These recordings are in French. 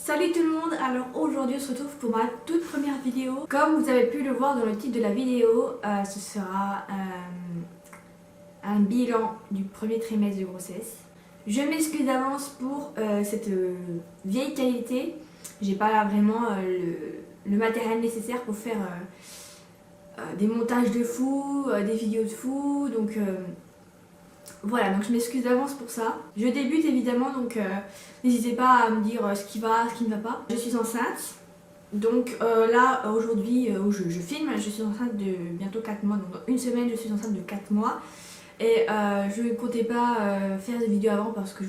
Salut tout le monde, alors aujourd'hui on se retrouve pour ma toute première vidéo. Comme vous avez pu le voir dans le titre de la vidéo, ce sera un bilan du premier trimestre de grossesse. Je m'excuse d'avance pour cette vieille qualité. J'ai pas vraiment le matériel nécessaire pour faire des montages de fou, des vidéos de fou, donc voilà, donc je m'excuse d'avance pour ça. Je débute évidemment, donc n'hésitez pas à me dire ce qui va, ce qui ne va pas. Je suis enceinte, donc là aujourd'hui où je filme, je suis enceinte de bientôt 4 mois, donc dans une semaine je suis enceinte de 4 mois. Et je ne comptais pas faire des vidéos avant parce que je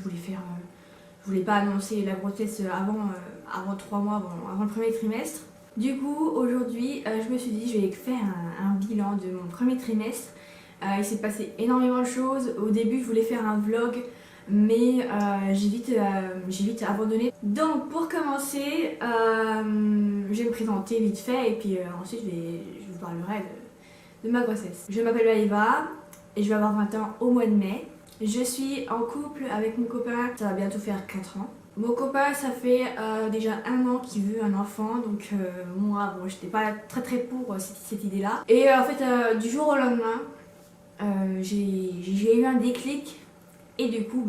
voulais pas annoncer la grossesse avant 3 mois, avant le premier trimestre. Du coup aujourd'hui je me suis dit je vais faire un bilan de mon premier trimestre. Il s'est passé énormément de choses. Au début, je voulais faire un vlog, mais j'ai vite abandonné. Donc, pour commencer, je vais me présenter vite fait et puis ensuite, je vous parlerai de ma grossesse. Je m'appelle Maëva et je vais avoir 20 ans au mois de mai. Je suis en couple avec mon copain, ça va bientôt faire 4 ans. Mon copain, ça fait déjà 1 an qu'il veut un enfant, donc moi, bon, j'étais pas très pour cette idée-là. Et en fait, du jour au lendemain, j'ai eu un déclic et du coup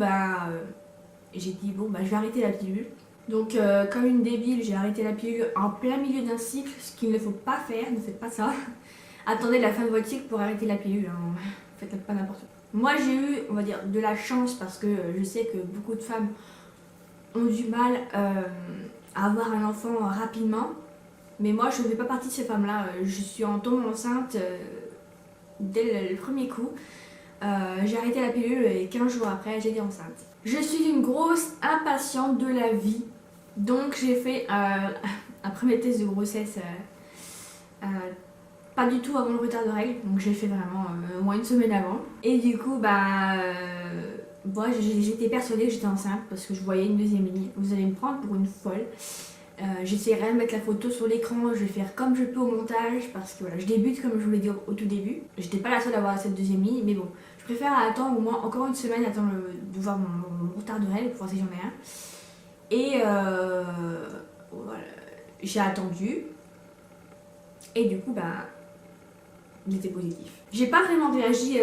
j'ai dit bon je vais arrêter la pilule. Donc comme une débile j'ai arrêté la pilule en plein milieu d'un cycle, ce qu'il ne faut pas faire, ne faites pas ça. Attendez la fin de votre cycle pour arrêter la pilule, hein. Faites pas n'importe quoi. Moi j'ai eu, on va dire, de la chance parce que je sais que beaucoup de femmes ont du mal à avoir un enfant rapidement, mais moi je ne fais pas partie de ces femmes là. Je suis en tombant enceinte dès le premier coup. J'ai arrêté la pilule et 15 jours après j'étais enceinte. Je suis une grosse impatiente de la vie, donc j'ai fait un premier test de grossesse pas du tout avant le retard de règles, donc j'ai fait vraiment au moins une semaine avant. Et du coup moi j'étais persuadée que j'étais enceinte parce que je voyais une deuxième ligne. Vous allez me prendre pour une folle. J'essaierai de mettre la photo sur l'écran, je vais faire comme je peux au montage parce que voilà, je débute comme je vous l'ai dit au tout début. J'étais pas la seule à avoir cette deuxième ligne, mais bon, je préfère attendre au moins encore une semaine, attendre de voir mon retard de règles pour voir si j'en ai un. Et voilà, j'ai attendu et du coup il était positif. J'ai pas vraiment réagi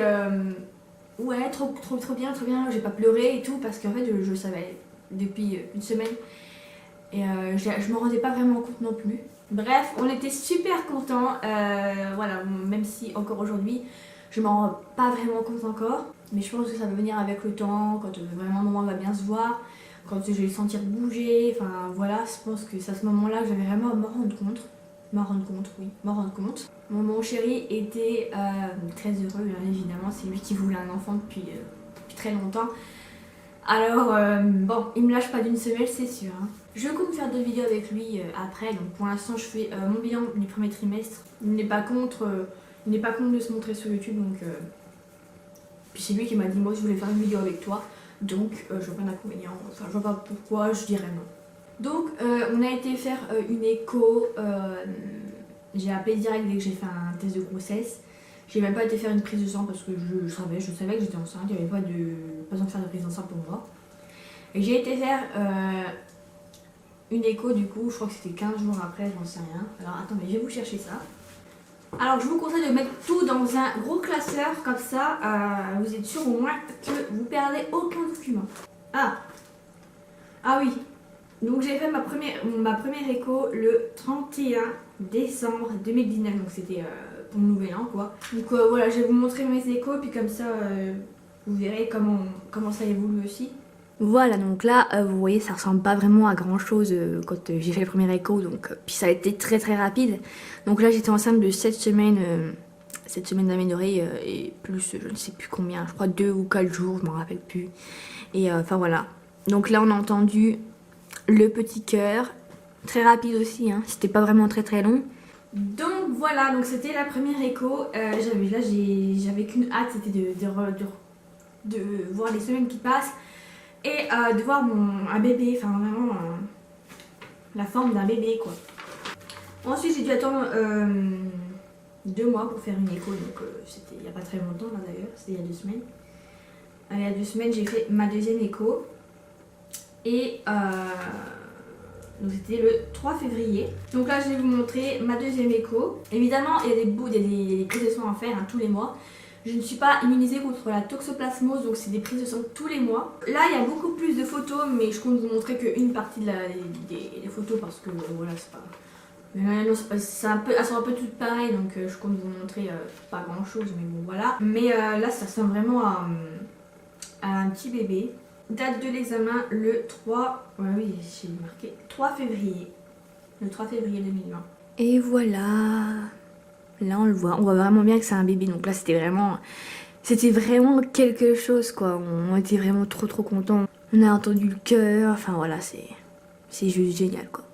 ouais trop bien, j'ai pas pleuré et tout parce qu'en fait je le savais depuis une semaine. Et je me rendais pas vraiment compte non plus. Bref, on était super contents, voilà, même si encore aujourd'hui je m'en rends pas vraiment compte encore, mais je pense que ça va venir avec le temps, quand vraiment maman va bien se voir, quand je vais le sentir bouger, enfin voilà, je pense que c'est à ce moment-là que j'avais vraiment à m'en rendre compte. Mon chéri était très heureux, hein, évidemment, c'est lui qui voulait un enfant depuis très longtemps. Alors bon, il me lâche pas d'une semelle, c'est sûr, hein. Je compte faire d'autres vidéos avec lui après, donc pour l'instant je fais mon bilan du premier trimestre. Il n'est pas contre de se montrer sur YouTube, donc puis c'est lui qui m'a dit moi je voulais faire une vidéo avec toi, donc je vois pas d'inconvénient, enfin je vois pas pourquoi je dirais non. Donc on a été faire une écho, j'ai appelé direct dès que j'ai fait un test de grossesse. J'ai même pas été faire une prise de sang parce que je savais que j'étais enceinte, il n'y avait pas besoin de faire de prise de sang pour moi. Et j'ai été faire une écho du coup, je crois que c'était 15 jours après, j'en sais rien. Alors attendez, je vais vous chercher ça. Alors je vous conseille de mettre tout dans un gros classeur, comme ça vous êtes sûr au moins que vous perdez aucun document. Ah oui, donc j'ai fait ma première écho le 31 décembre 2019, donc c'était pour le nouvel an quoi. Donc voilà, je vais vous montrer mes échos, puis comme ça vous verrez comment ça évolue aussi. Voilà, donc là vous voyez ça ressemble pas vraiment à grand chose quand j'ai fait le premier écho, donc puis ça a été très rapide. Donc là j'étais enceinte de 7 semaines d'aménorrhée et plus je ne sais plus combien, je crois 2 ou 4 jours, je m'en rappelle plus. Et enfin voilà, donc là on a entendu le petit cœur, très rapide aussi, hein. C'était pas vraiment très long. Donc voilà, donc c'était la première écho. J'avais qu'une hâte, c'était de voir les semaines qui passent et de voir un bébé, enfin vraiment la forme d'un bébé quoi. Ensuite j'ai dû attendre 2 mois pour faire une écho, donc c'était il n'y a pas très longtemps là d'ailleurs, c'était il y a 2 semaines. Il y a 2 semaines j'ai fait ma deuxième écho et Donc c'était le 3 février. Donc là je vais vous montrer ma deuxième écho. Évidemment il y a des prises de sang à faire tous les mois. Je ne suis pas immunisée contre la toxoplasmose, donc c'est des prises de sang tous les mois. Là il y a beaucoup plus de photos, mais je compte vous montrer qu'une partie des photos parce que voilà c'est pas... Non, elles sont un peu toutes pareilles, donc je compte vous montrer pas grand chose, mais bon voilà. Mais là ça ressemble vraiment à un petit bébé. Date de l'examen le 3, ouais, oui j'ai marqué 3 février. Le 3 février 2020. Et voilà. Là on le voit, on voit vraiment bien que c'est un bébé, donc là c'était vraiment quelque chose quoi. On était vraiment trop contents. On a entendu le cœur, enfin voilà, c'est juste génial quoi.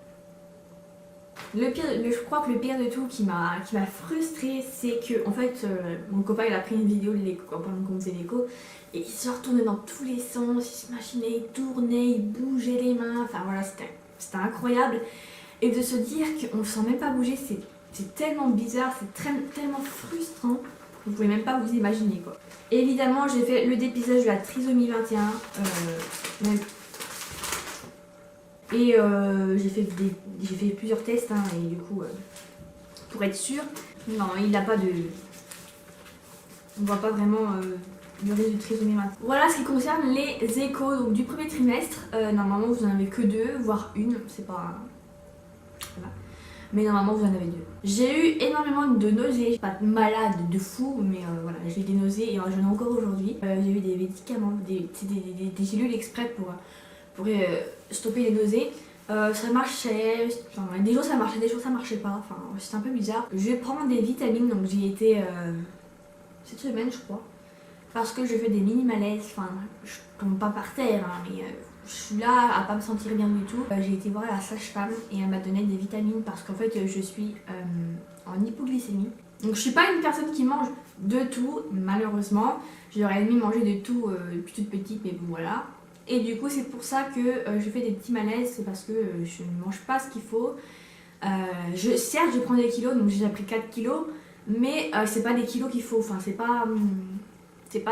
Je crois que le pire de tout qui m'a frustrée, c'est que en fait mon copain il a pris une vidéo de l'écho pendant qu'on faisait l'écho et il se retournait dans tous les sens, il se machinait, il tournait, il bougeait les mains, enfin voilà c'était incroyable. Et de se dire qu'on ne sent même pas bouger, c'est tellement bizarre, c'est tellement frustrant, vous pouvez même pas vous imaginer quoi. Et évidemment j'ai fait le dépistage de la trisomie 21, et j'ai fait plusieurs tests et du coup pour être sûre, non il n'a pas de... On voit pas vraiment le risque de trisomie 21. Voilà ce qui concerne les échos donc, du premier trimestre. Normalement vous en avez que 2, voire une, c'est pas... Voilà. Mais normalement vous en avez 2. J'ai eu énormément de nausées, pas malade de fou, mais voilà, j'ai eu des nausées et j'en ai encore aujourd'hui. J'ai eu des médicaments, des gélules exprès pour stopper les nausées. Ça marchait, enfin, des jours ça marchait, des jours ça marchait pas, enfin c'était un peu bizarre. Je vais prendre des vitamines, donc j'y étais cette semaine je crois, parce que je fais des mini malaises, enfin je tombe pas par terre, mais je suis là à pas me sentir bien du tout. J'ai été voir la sage-femme et elle m'a donné des vitamines parce qu'en fait je suis en hypoglycémie. Donc je suis pas une personne qui mange de tout, malheureusement. J'aurais aimé manger de tout depuis toute petite, mais bon voilà. Et du coup c'est pour ça que je fais des petits malaises, c'est parce que je ne mange pas ce qu'il faut. Certes je prends des kilos, donc j'ai déjà pris 4 kilos, mais c'est pas des kilos qu'il faut, enfin c'est pas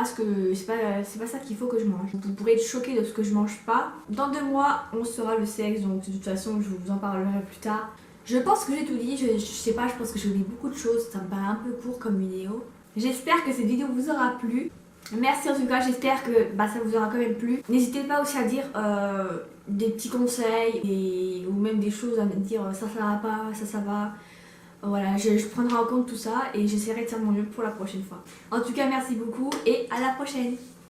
ça qu'il faut que je mange. Vous pourrez être choqués de ce que je mange pas. Dans 2 mois on saura le sexe, donc de toute façon je vous en parlerai plus tard. Je pense que j'ai tout dit, je sais pas, je pense que j'ai oublié beaucoup de choses, ça me paraît un peu court comme vidéo. J'espère que cette vidéo vous aura plu. Merci en tout cas, j'espère que ça vous aura quand même plu. N'hésitez pas aussi à dire des petits conseils ou même des choses à me dire ça va pas, ça va. Voilà, je prendrai en compte tout ça et j'essaierai de faire mon mieux pour la prochaine fois. En tout cas, merci beaucoup et à la prochaine.